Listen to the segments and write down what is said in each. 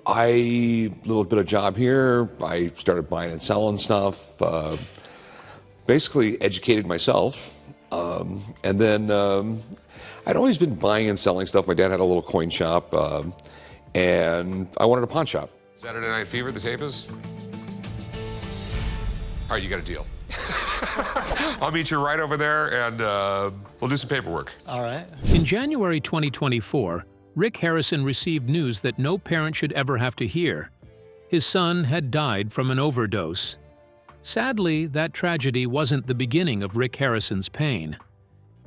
Little bit of job here. I started buying and selling stuff. Basically educated myself. And then I'd always been buying and selling stuff. My dad had a little coin shop, and I wanted a pawn shop. Saturday Night Fever, the tape is? All right, you got a deal. I'll meet you right over there, and we'll do some paperwork. All right. In January 2024, Rick Harrison received news that no parent should ever have to hear. His son had died from an overdose. Sadly, that tragedy wasn't the beginning of Rick Harrison's pain.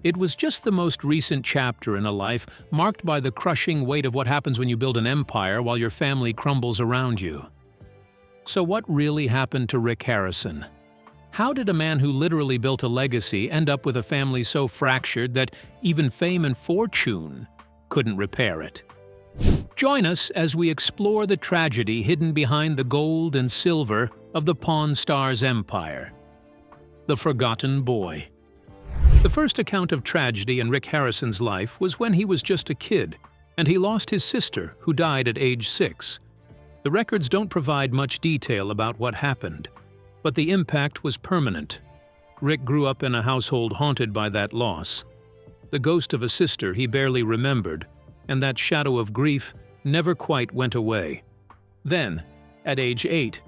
It was just the most recent chapter in a life marked by the crushing weight of what happens when you build an empire while your family crumbles around you. So what really happened to Rick Harrison? How did a man who literally built a legacy end up with a family so fractured that even fame and fortune couldn't repair it? Join us as we explore the tragedy hidden behind the gold and silver of the Pawn Stars empire. The Forgotten Boy. The first account of tragedy in Rick Harrison's life was when he was just a kid, and he lost his sister, who died at age 6. The records don't provide much detail about what happened, but the impact was permanent. Rick grew up in a household haunted by that loss. The ghost of a sister he barely remembered, and that shadow of grief never quite went away. Then, at age 8,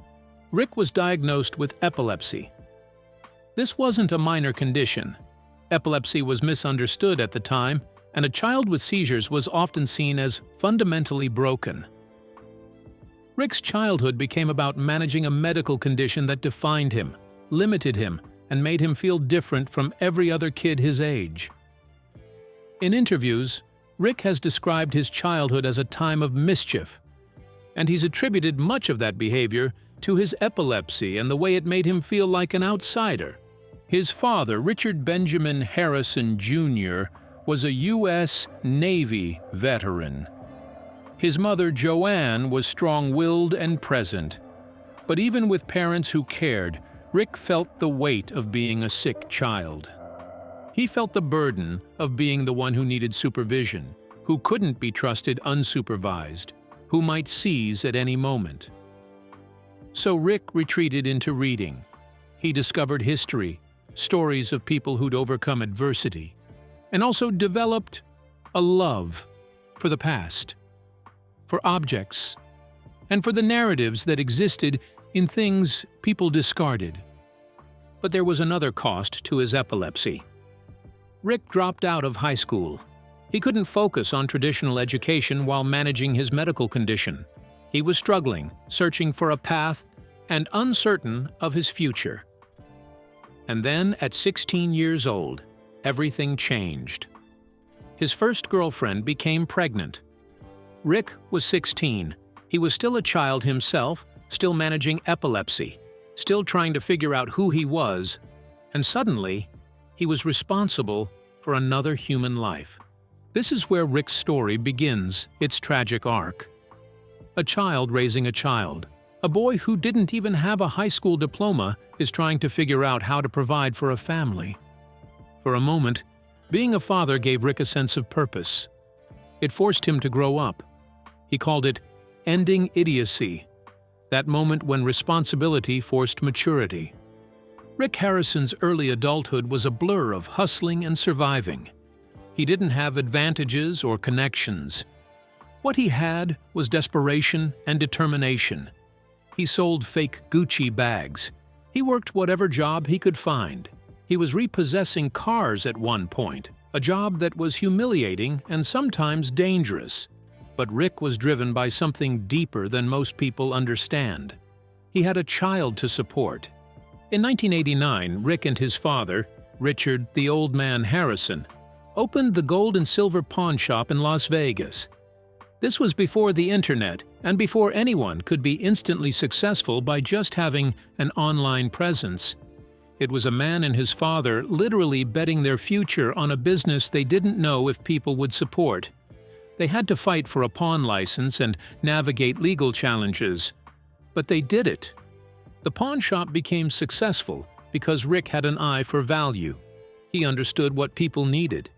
Rick was diagnosed with epilepsy. This wasn't a minor condition. Epilepsy was misunderstood at the time, and a child with seizures was often seen as fundamentally broken. Rick's childhood became about managing a medical condition that defined him, limited him, and made him feel different from every other kid his age. In interviews, Rick has described his childhood as a time of mischief, and he's attributed much of that behavior to his epilepsy and the way it made him feel like an outsider. His father, Richard Benjamin Harrison Jr., was a U.S. Navy veteran. His mother, Joanne, was strong-willed and present. But even with parents who cared, Rick felt the weight of being a sick child. He felt the burden of being the one who needed supervision, who couldn't be trusted unsupervised, who might seize at any moment. So Rick retreated into reading. He discovered history, stories of people who'd overcome adversity, and also developed a love for the past, for objects, and for the narratives that existed in things people discarded. But there was another cost to his epilepsy. Rick dropped out of high school. He couldn't focus on traditional education while managing his medical condition. He was struggling, searching for a path, and uncertain of his future. And then, at 16 years old, everything changed. His first girlfriend became pregnant. Rick was 16. He was still a child himself, still managing epilepsy, still trying to figure out who he was, and suddenly, he was responsible for another human life. This is where Rick's story begins its tragic arc. A child raising a child. A boy who didn't even have a high school diploma is trying to figure out how to provide for a family. For a moment, being a father gave Rick a sense of purpose. It forced him to grow up. He called it ending idiocy, that moment when responsibility forced maturity. Rick Harrison's early adulthood was a blur of hustling and surviving. He didn't have advantages or connections. What he had was desperation and determination. He sold fake Gucci bags. He worked whatever job he could find. He was repossessing cars at one point, a job that was humiliating and sometimes dangerous. But Rick was driven by something deeper than most people understand. He had a child to support. In 1989, Rick and his father, Richard "the Old Man" Harrison, opened the gold and silver pawn shop in Las Vegas. This was before the internet and before anyone could be instantly successful by just having an online presence. It was a man and his father literally betting their future on a business they didn't know if people would support. They had to fight for a pawn license and navigate legal challenges. But they did it. The pawn shop became successful because Rick had an eye for value. He understood what people needed.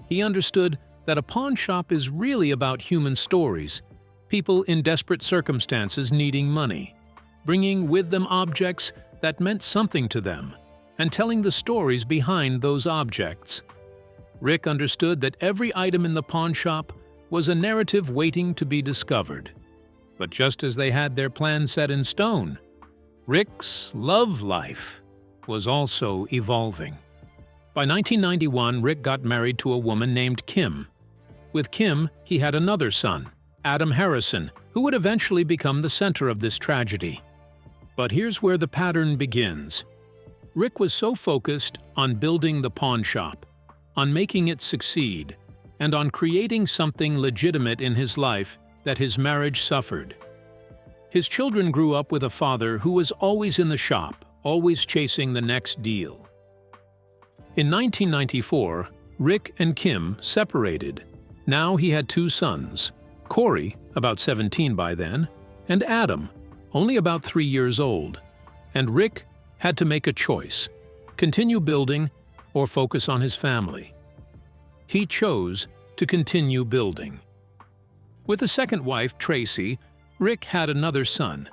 He understood that a pawn shop is really about human stories, people in desperate circumstances needing money, bringing with them objects that meant something to them, and telling the stories behind those objects. Rick understood that every item in the pawn shop was a narrative waiting to be discovered. But just as they had their plan set in stone, Rick's love life was also evolving. By 1991, Rick got married to a woman named Kim. With Kim, he had another son, Adam Harrison, who would eventually become the center of this tragedy. But here's where the pattern begins. Rick was so focused on building the pawn shop, on making it succeed, and on creating something legitimate in his life that his marriage suffered. His children grew up with a father who was always in the shop, always chasing the next deal. In 1994, Rick and Kim separated. Now he had two sons, Corey, about 17 by then, and Adam, only about 3 years old. And Rick had to make a choice: continue building or focus on his family. He chose to continue building. With a second wife, Tracy, Rick had another son,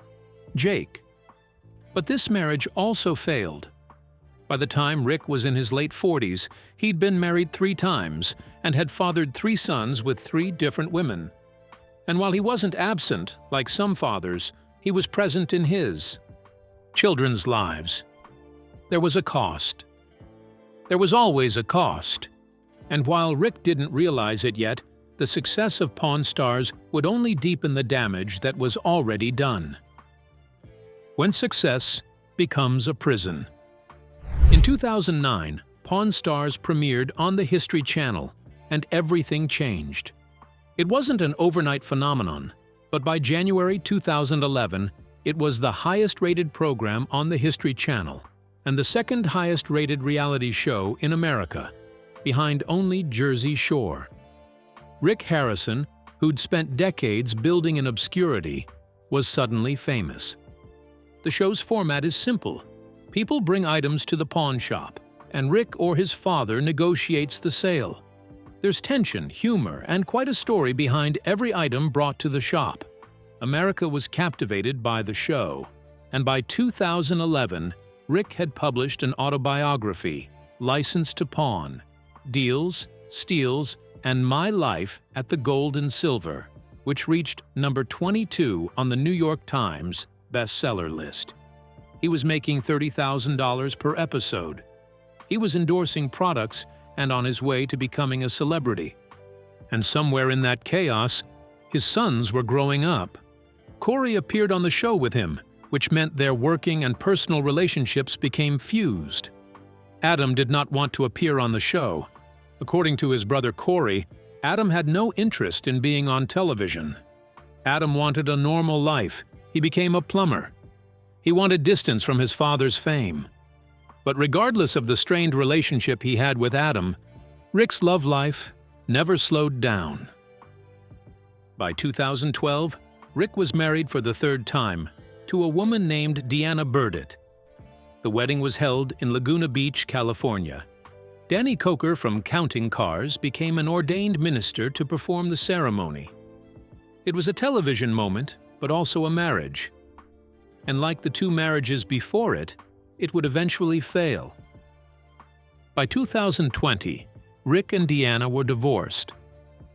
Jake. But this marriage also failed. By the time Rick was in his late 40s, he'd been married 3 times and had fathered 3 sons with 3 different women. And while he wasn't absent, like some fathers, he was present in his children's lives. There was a cost. There was always a cost. And while Rick didn't realize it yet, the success of Pawn Stars would only deepen the damage that was already done. When success becomes a prison. In 2009, Pawn Stars premiered on the History Channel, and everything changed. It wasn't an overnight phenomenon, but by January 2011, it was the highest-rated program on the History Channel and the second highest-rated reality show in America, behind only Jersey Shore. Rick Harrison, who'd spent decades building in obscurity, was suddenly famous. The show's format is simple. People bring items to the pawn shop, and Rick or his father negotiates the sale. There's tension, humor, and quite a story behind every item brought to the shop. America was captivated by the show, and by 2011, Rick had published an autobiography, License to Pawn: Deals, Steals, and My Life at the Gold and Silver, which reached number 22 on the New York Times bestseller list. He was making $30,000 per episode. He was endorsing products and on his way to becoming a celebrity. And somewhere in that chaos, his sons were growing up. Corey appeared on the show with him, which meant their working and personal relationships became fused. Adam did not want to appear on the show. According to his brother Corey, Adam had no interest in being on television. Adam wanted a normal life. He became a plumber. He wanted distance from his father's fame. But regardless of the strained relationship he had with Adam, Rick's love life never slowed down. By 2012, Rick was married for the 3rd time to a woman named Deanna Burdett. The wedding was held in Laguna Beach, California. Danny Coker from Counting Cars became an ordained minister to perform the ceremony. It was a television moment, but also a marriage. And like the 2 marriages before it, it would eventually fail. By 2020, Rick and Deanna were divorced.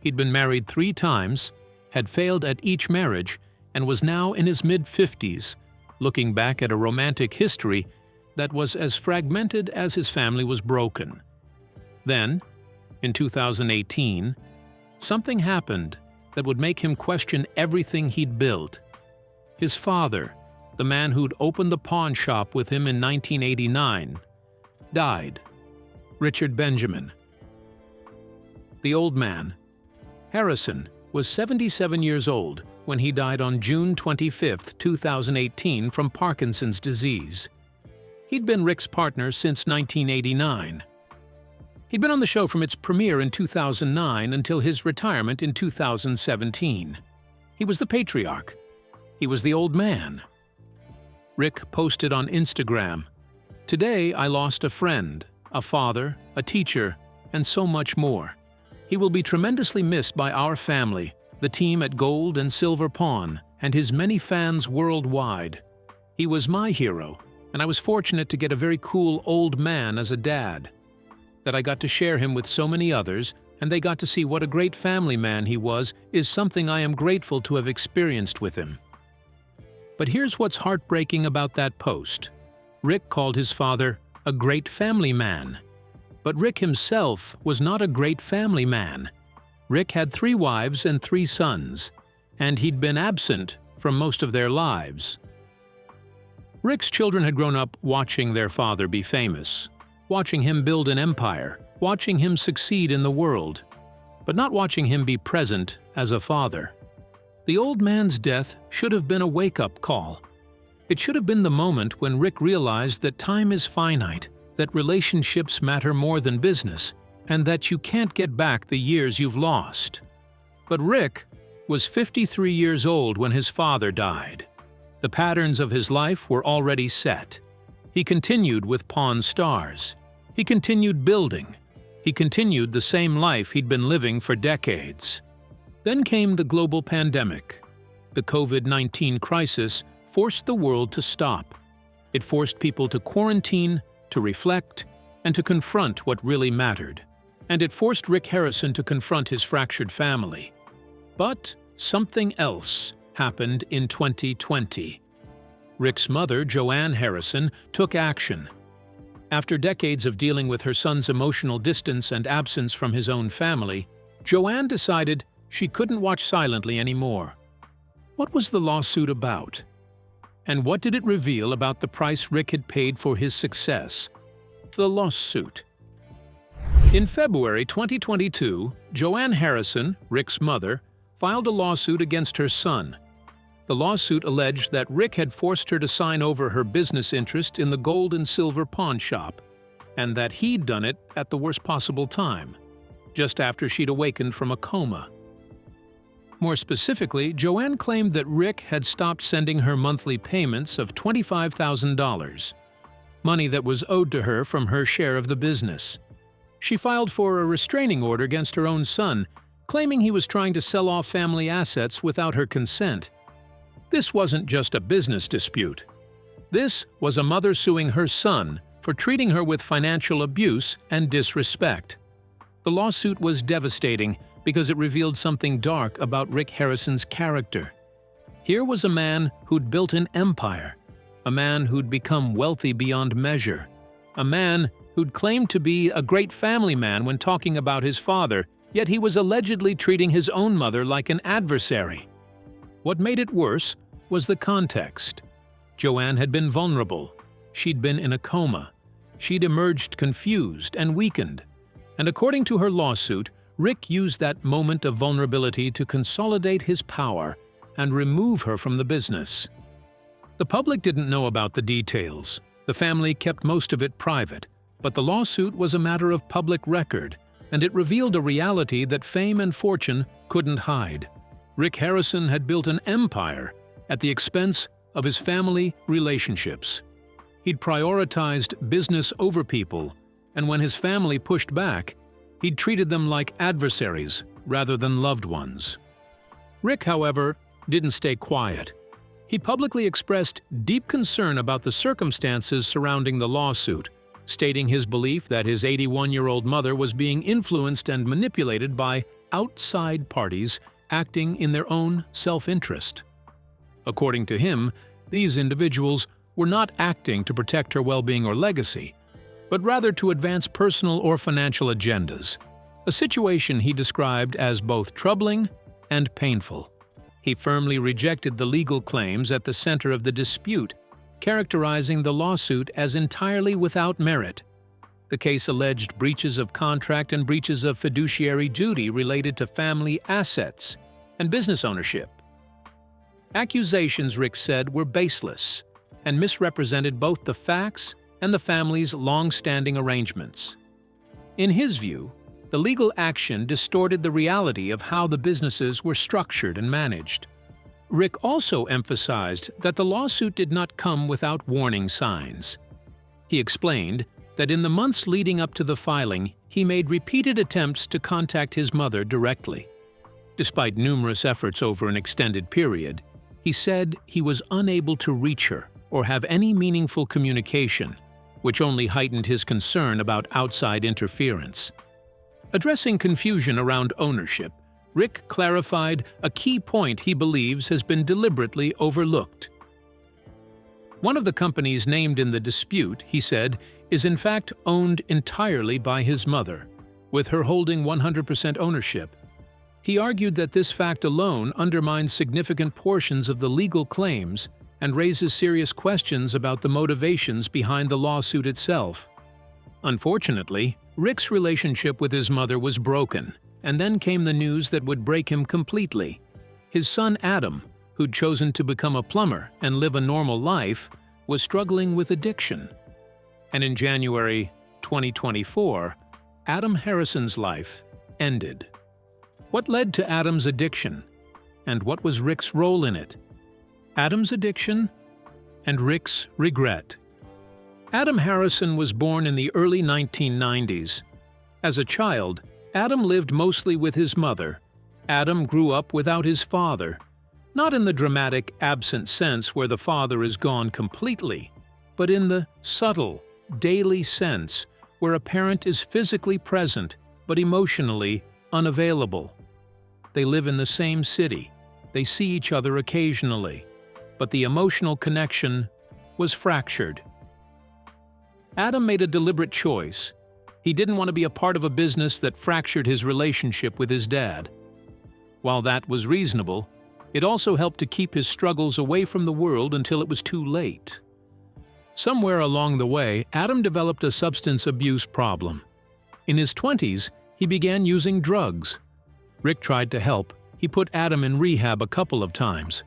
He'd been married 3 times, had failed at each marriage, and was now in his mid-50s, looking back at a romantic history that was as fragmented as his family was broken. Then, in 2018, something happened that would make him question everything he'd built. His father, the man who'd opened the pawn shop with him in 1989, died. Richard Benjamin. The old man, Harrison, was 77 years old when he died on June 25, 2018 from Parkinson's disease. He'd been Rick's partner since 1989. He'd been on the show from its premiere in 2009 until his retirement in 2017. He was the patriarch. He was the old man. Rick posted on Instagram, "Today I lost a friend, a father, a teacher, and so much more. He will be tremendously missed by our family, the team at Gold and Silver Pawn, and his many fans worldwide. He was my hero, and I was fortunate to get a very cool old man as a dad. That I got to share him with so many others, and they got to see what a great family man he was, is something I am grateful to have experienced with him. But here's what's heartbreaking about that post. Rick called his father a great family man. But Rick himself was not a great family man. Rick had 3 wives and 3 sons, and he'd been absent from most of their lives. Rick's children had grown up watching their father be famous, watching him build an empire, watching him succeed in the world, but not watching him be present as a father. The old man's death should have been a wake-up call. It should have been the moment when Rick realized that time is finite, that relationships matter more than business, and that you can't get back the years you've lost. But Rick was 53 years old when his father died. The patterns of his life were already set. He continued with Pawn Stars. He continued building. He continued the same life he'd been living for decades. Then came the global pandemic. The COVID-19 crisis forced the world to stop. It forced people to quarantine, to reflect, and to confront what really mattered. And it forced Rick Harrison to confront his fractured family. But something else happened in 2020. Rick's mother, Joanne Harrison, took action. After decades of dealing with her son's emotional distance and absence from his own family, Joanne decided she couldn't watch silently anymore. What was the lawsuit about? And what did it reveal about the price Rick had paid for his success? The lawsuit. In February 2022, Joanne Harrison, Rick's mother, filed a lawsuit against her son. The lawsuit alleged that Rick had forced her to sign over her business interest in the Gold and Silver Pawn Shop, and that he'd done it at the worst possible time, just after she'd awakened from a coma. More specifically, Joanne claimed that Rick had stopped sending her monthly payments of $25,000, money that was owed to her from her share of the business. She filed for a restraining order against her own son, claiming he was trying to sell off family assets without her consent. This wasn't just a business dispute. This was a mother suing her son for treating her with financial abuse and disrespect. The lawsuit was devastating because it revealed something dark about Rick Harrison's character. Here was a man who'd built an empire, a man who'd become wealthy beyond measure, a man who'd claimed to be a great family man when talking about his father, yet he was allegedly treating his own mother like an adversary. What made it worse was the context. Joanne had been vulnerable. She'd been in a coma. She'd emerged confused and weakened. And according to her lawsuit, Rick used that moment of vulnerability to consolidate his power and remove her from the business. The public didn't know about the details. The family kept most of it private, but the lawsuit was a matter of public record, and it revealed a reality that fame and fortune couldn't hide. Rick Harrison had built an empire at the expense of his family relationships. He'd prioritized business over people, and when his family pushed back, he'd treated them like adversaries rather than loved ones. Rick, however, didn't stay quiet. He publicly expressed deep concern about the circumstances surrounding the lawsuit, stating his belief that his 81-year-old mother was being influenced and manipulated by outside parties acting in their own self-interest. According to him, these individuals were not acting to protect her well-being or legacy, but rather to advance personal or financial agendas, a situation he described as both troubling and painful. He firmly rejected the legal claims at the center of the dispute, characterizing the lawsuit as entirely without merit. The case alleged breaches of contract and breaches of fiduciary duty related to family assets and business ownership. Accusations, Rick said, were baseless and misrepresented both the facts and the family's long-standing arrangements. In his view, the legal action distorted the reality of how the businesses were structured and managed. Rick also emphasized that the lawsuit did not come without warning signs. He explained that in the months leading up to the filing, he made repeated attempts to contact his mother directly. Despite numerous efforts over an extended period, he said he was unable to reach her or have any meaningful communication, which only heightened his concern about outside interference. Addressing confusion around ownership, Rick clarified a key point he believes has been deliberately overlooked. One of the companies named in the dispute, he said, is in fact owned entirely by his mother, with her holding 100% ownership. He argued that this fact alone undermines significant portions of the legal claims and raises serious questions about the motivations behind the lawsuit itself. Unfortunately, Rick's relationship with his mother was broken, and then came the news that would break him completely. His son Adam, who'd chosen to become a plumber and live a normal life, was struggling with addiction. And in January 2024, Adam Harrison's life ended. What led to Adam's addiction? And what was Rick's role in it? Adam's addiction and Rick's regret. Adam Harrison was born in the early 1990s. As a child, Adam lived mostly with his mother. Adam grew up without his father, not in the dramatic absent sense where the father is gone completely, but in the subtle, daily sense where a parent is physically present but emotionally unavailable. They live in the same city, they see each other occasionally, but the emotional connection was fractured. Adam made a deliberate choice. He didn't want to be a part of a business that fractured his relationship with his dad. While that was reasonable, it also helped to keep his struggles away from the world until it was too late. Somewhere along the way, Adam developed a substance abuse problem. In his 20s, he began using drugs. Rick tried to help. He put Adam in rehab a couple of times.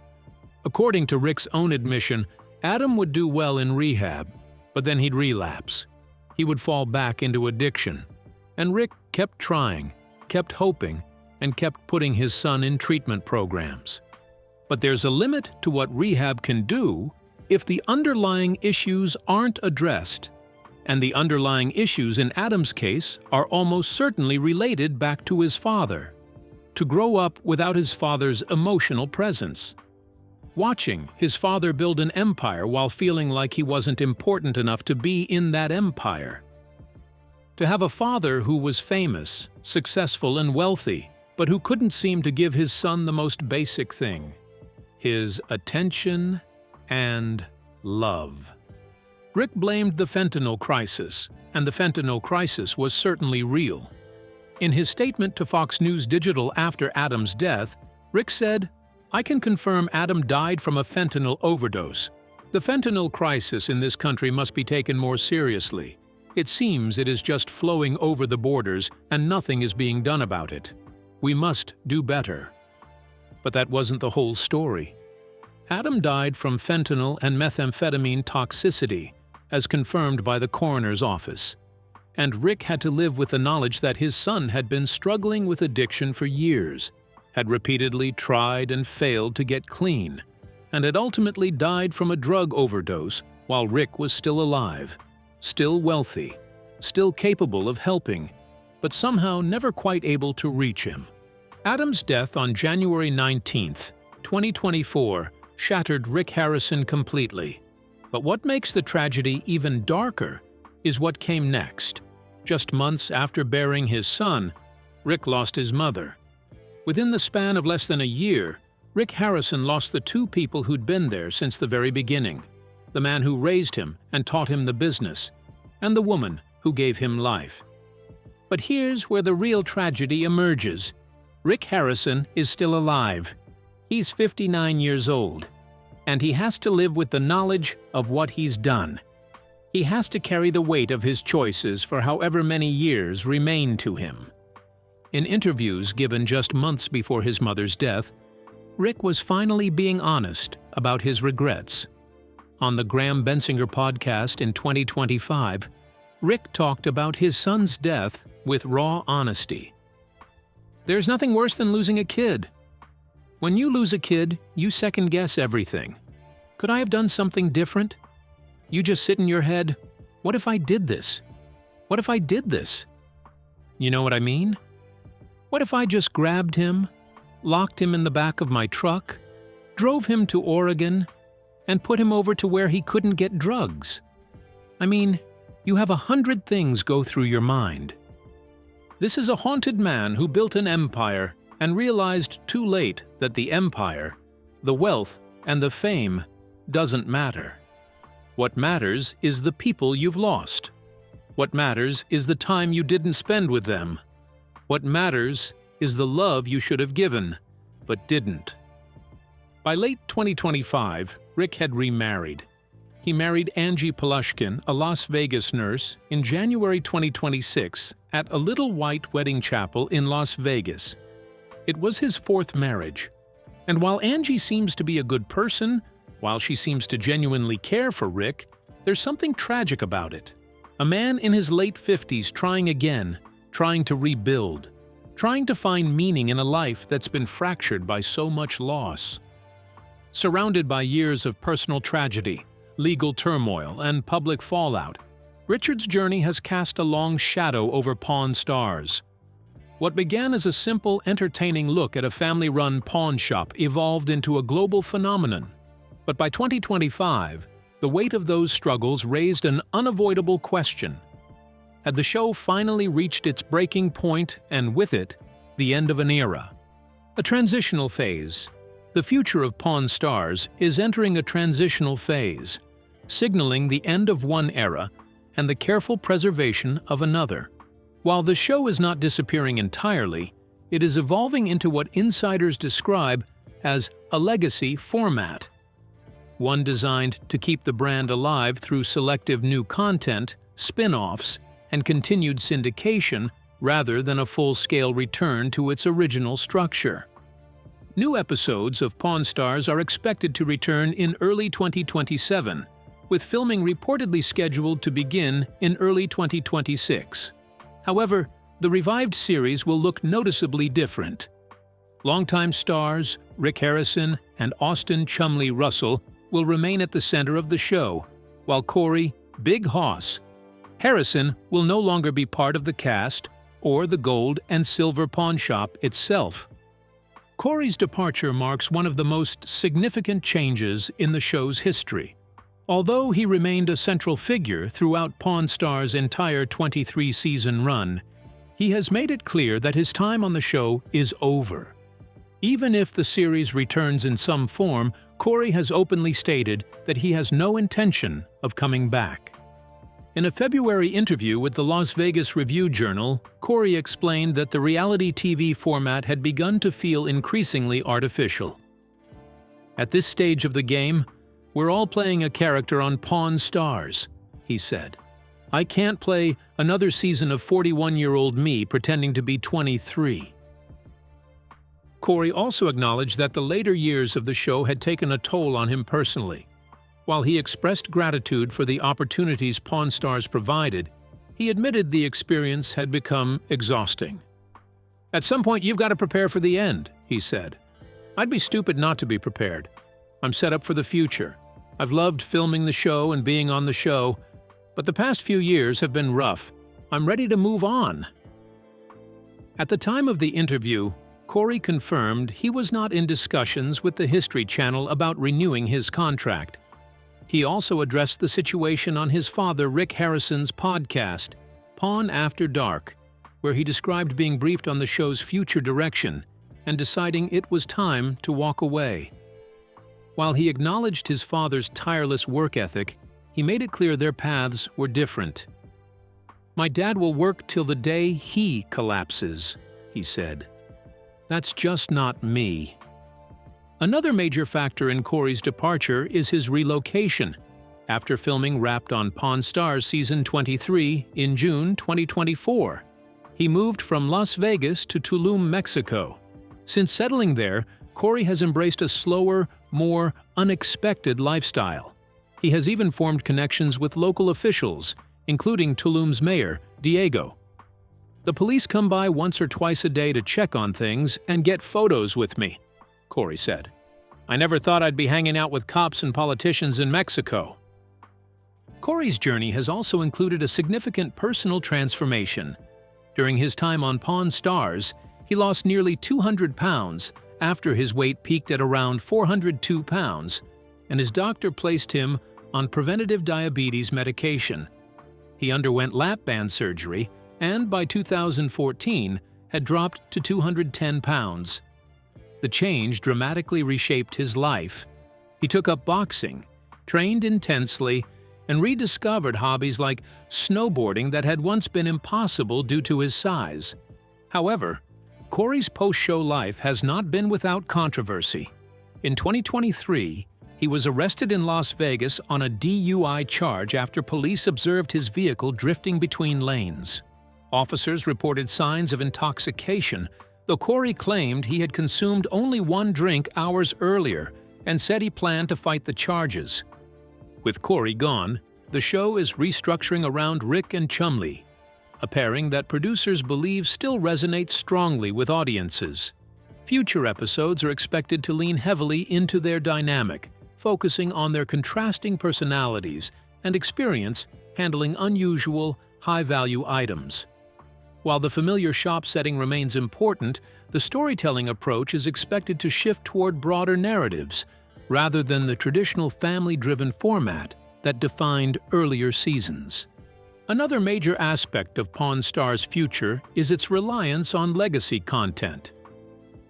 According to Rick's own admission, Adam would do well in rehab, but then he'd relapse. He would fall back into addiction. And Rick kept trying, kept hoping, and kept putting his son in treatment programs. But there's a limit to what rehab can do if the underlying issues aren't addressed. And the underlying issues in Adam's case are almost certainly related back to his father. To grow up without his father's emotional presence. Watching his father build an empire while feeling like he wasn't important enough to be in that empire. To have a father who was famous, successful, and wealthy, but who couldn't seem to give his son the most basic thing: his attention and love. Rick blamed the fentanyl crisis, and the fentanyl crisis was certainly real. In his statement to Fox News Digital after Adam's death, Rick said, "I can confirm Adam died from a fentanyl overdose. The fentanyl crisis in this country must be taken more seriously. It seems it is just flowing over the borders and nothing is being done about it. We must do better." But that wasn't the whole story. Adam died from fentanyl and methamphetamine toxicity, as confirmed by the coroner's office. And Rick had to live with the knowledge that his son had been struggling with addiction for years, had repeatedly tried and failed to get clean, and had ultimately died from a drug overdose while Rick was still alive, still wealthy, still capable of helping, but somehow never quite able to reach him. Adam's death on January 19, 2024, shattered Rick Harrison completely. But what makes the tragedy even darker is what came next. Just months after burying his son, Rick lost his mother. Within the span of less than a year, Rick Harrison lost the two people who'd been there since the very beginning: the man who raised him and taught him the business, and the woman who gave him life. But here's where the real tragedy emerges. Rick Harrison is still alive. He's 59 years old, and he has to live with the knowledge of what he's done. He has to carry the weight of his choices for however many years remain to him. In interviews given just months before his mother's death, Rick was finally being honest about his regrets. On the Graham Bensinger podcast in 2025, Rick talked about his son's death with raw honesty. "There's nothing worse than losing a kid. When you lose a kid, you second-guess everything. Could I have done something different? You just sit in your head, what if I did this? What if I did this? You know what I mean? What if I just grabbed him, locked him in the back of my truck, drove him to Oregon, and put him over to where he couldn't get drugs. I mean, you have 100 things go through your mind. This is a haunted man who built an empire and realized too late that the empire, the wealth, and the fame doesn't matter. What matters is the people you've lost. What matters is the time you didn't spend with them. What matters is the love you should have given, but didn't. By late 2025, Rick had remarried. He married Angie Polushkin, a Las Vegas nurse, in January 2026 at a little white wedding chapel in Las Vegas. It was his fourth marriage. And while Angie seems to be a good person, while she seems to genuinely care for Rick, there's something tragic about it. A man in his late 50s trying again, trying to rebuild, trying to find meaning in a life that's been fractured by so much loss. Surrounded by years of personal tragedy, legal turmoil, and public fallout, Richard's journey has cast a long shadow over Pawn Stars. What began as a simple, entertaining look at a family-run pawn shop evolved into a global phenomenon. But by 2025, the weight of those struggles raised an unavoidable question. Had the show finally reached its breaking point and with it, the end of an era? A transitional phase. The future of Pawn Stars is entering a transitional phase, signaling the end of one era and the careful preservation of another. While the show is not disappearing entirely, it is evolving into what insiders describe as a legacy format. One designed to keep the brand alive through selective new content, spin-offs, and continued syndication rather than a full-scale return to its original structure. New episodes of Pawn Stars are expected to return in early 2027, with filming reportedly scheduled to begin in early 2026. However, the revived series will look noticeably different. Longtime stars Rick Harrison and Austin "Chumley" Russell will remain at the center of the show, while Corey "Big Hoss" Harrison will no longer be part of the cast or the gold and silver pawn shop itself. Corey's departure marks one of the most significant changes in the show's history. Although he remained a central figure throughout Pawn Stars' entire 23-season run, he has made it clear that his time on the show is over. Even if the series returns in some form, Corey has openly stated that he has no intention of coming back. In a February interview with the Las Vegas Review-Journal, Corey explained that the reality TV format had begun to feel increasingly artificial. "At this stage of the game, we're all playing a character on Pawn Stars," he said. "I can't play another season of 41-year-old me pretending to be 23. Corey also acknowledged that the later years of the show had taken a toll on him personally. While he expressed gratitude for the opportunities Pawn Stars provided, he admitted the experience had become exhausting. "At some point, you've got to prepare for the end," he said. "I'd be stupid not to be prepared. I'm set up for the future. I've loved filming the show and being on the show, but the past few years have been rough. I'm ready to move on." At the time of the interview, Corey confirmed he was not in discussions with the History Channel about renewing his contract. He also addressed the situation on his father Rick Harrison's podcast, Pawn After Dark, where he described being briefed on the show's future direction and deciding it was time to walk away. While he acknowledged his father's tireless work ethic, he made it clear their paths were different. "My dad will work till the day he collapses," he said. "That's just not me." Another major factor in Corey's departure is his relocation. After filming wrapped on Pawn Stars Season 23 in June 2024, he moved from Las Vegas to Tulum, Mexico. Since settling there, Corey has embraced a slower, more unexpected lifestyle. He has even formed connections with local officials, including Tulum's mayor, Diego. "The police come by once or twice a day to check on things and get photos with me," Corey said. "I never thought I'd be hanging out with cops and politicians in Mexico." Corey's journey has also included a significant personal transformation. During his time on Pawn Stars, he lost nearly 200 pounds after his weight peaked at around 402 pounds, and his doctor placed him on preventative diabetes medication. He underwent lap band surgery and by 2014 had dropped to 210 pounds. The change dramatically reshaped his life. He took up boxing, trained intensely, and rediscovered hobbies like snowboarding that had once been impossible due to his size. However, Corey's post-show life has not been without controversy. In 2023, he was arrested in Las Vegas on a DUI charge after police observed his vehicle drifting between lanes. Officers reported signs of intoxication, though Corey claimed he had consumed only one drink hours earlier and said he planned to fight the charges. With Corey gone, the show is restructuring around Rick and Chumlee, a pairing that producers believe still resonates strongly with audiences. Future episodes are expected to lean heavily into their dynamic, focusing on their contrasting personalities and experience handling unusual, high-value items. While the familiar shop setting remains important, the storytelling approach is expected to shift toward broader narratives, rather than the traditional family-driven format that defined earlier seasons. Another major aspect of Pawn Stars' future is its reliance on legacy content.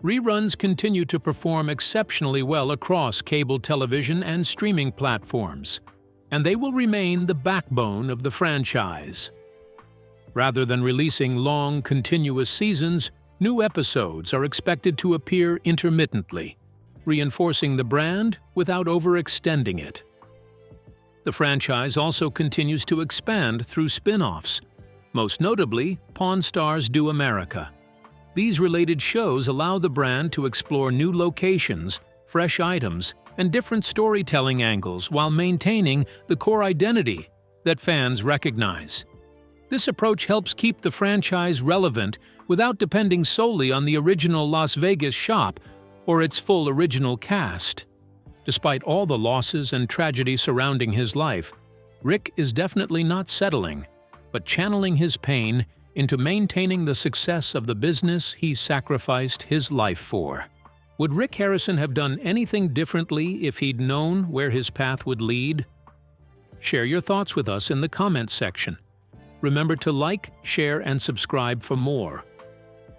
Reruns continue to perform exceptionally well across cable television and streaming platforms, and they will remain the backbone of the franchise. Rather than releasing long, continuous seasons, new episodes are expected to appear intermittently, reinforcing the brand without overextending it. The franchise also continues to expand through spin-offs, most notably Pawn Stars Do America. These related shows allow the brand to explore new locations, fresh items, and different storytelling angles while maintaining the core identity that fans recognize. This approach helps keep the franchise relevant without depending solely on the original Las Vegas shop or its full original cast. Despite all the losses and tragedy surrounding his life, Rick is definitely not settling, but channeling his pain into maintaining the success of the business he sacrificed his life for. Would Rick Harrison have done anything differently if he'd known where his path would lead? Share your thoughts with us in the comments section. Remember to like, share, and subscribe for more.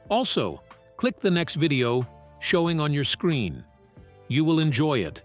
Also, click the next video showing on your screen. You will enjoy it.